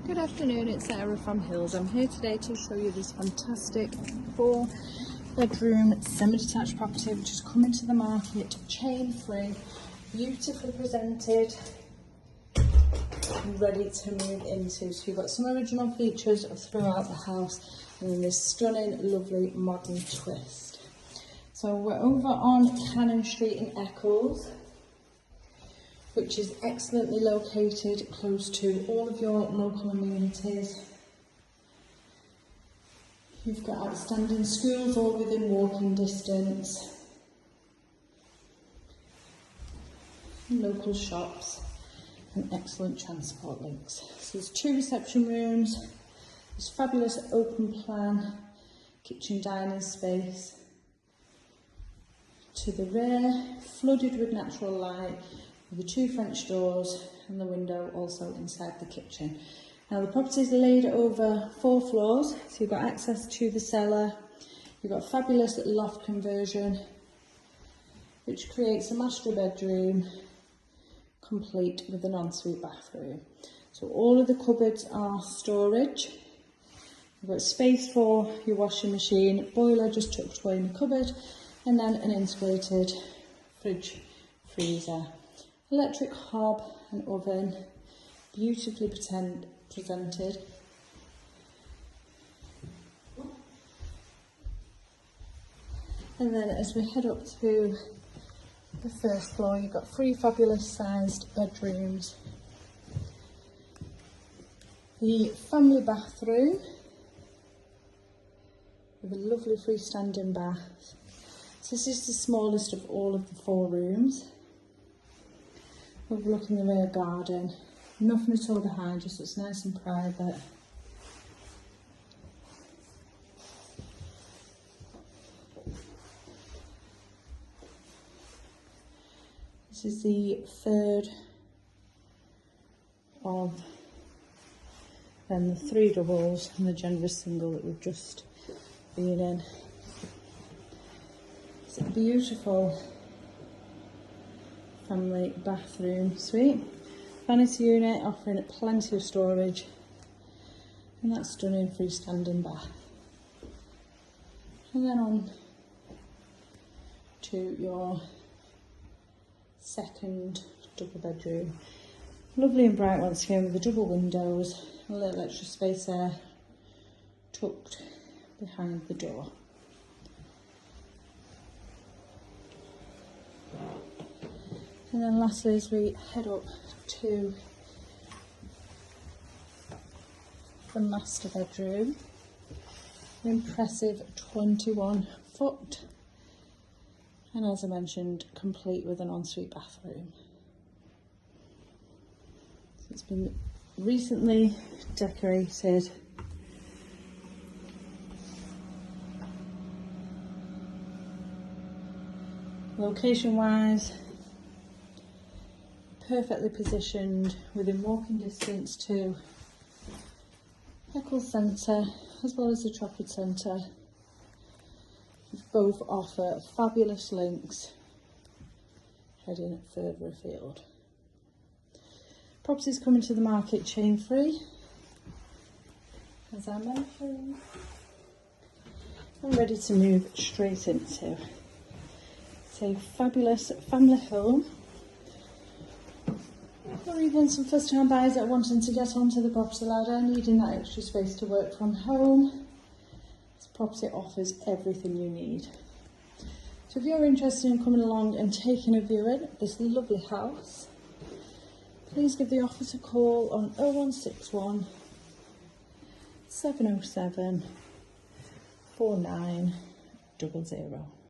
Good afternoon, it's Sarah from Hills. I'm here today to show you this fantastic 4-bedroom semi-detached property which has come into the market, chain free, beautifully presented, ready to move into. So you've got some original features throughout the house and then this stunning, lovely modern twist. So we're over on Cannon Street in Eccles, which is excellently located close to all of your local amenities. You've got outstanding schools all within walking distance, local shops and excellent transport links. So there's 2 reception rooms, there's fabulous open plan kitchen dining space to the rear, flooded with natural light, with the 2 French doors and the window also inside the kitchen. Now the property is laid over 4 floors, so you've got access to the cellar, you've got a fabulous loft conversion which creates a master bedroom complete with an ensuite bathroom. So all of the cupboards are storage. You've got space for your washing machine, boiler just tucked away in the cupboard, and then an integrated fridge, freezer. Electric hob and oven, beautifully presented. And then as we head up to the first floor, you've got 3 fabulous sized bedrooms. The family bathroom with a lovely freestanding bath. So this is the smallest of all of the 4 rooms. Overlooking the rear garden, nothing at all behind you, so it's nice and private. This is the 3rd of the 3 doubles and the generous single that we've just been in. It's a beautiful family bathroom suite, vanity unit offering plenty of storage, and that stunning freestanding bath. And then on to your 2nd double bedroom, lovely and bright once again with the double windows, a little extra space there tucked behind the door. And then lastly, as we head up to the master bedroom, an impressive 21 foot, and as I mentioned, complete with an ensuite bathroom. So it's been recently decorated. Location wise, perfectly positioned within walking distance to Eccles Centre as well as the Trafford Centre. Both offer fabulous links heading further afield. Properties coming to the market chain free, as I mentioned, and ready to move straight into. It's a fabulous family home, or even some first time buyers that are wanting to get onto the property ladder, needing that extra space to work from home. This property offers everything you need. So if you're interested in coming along and taking a view at this lovely house, please give the office a call on 0161 707 4900.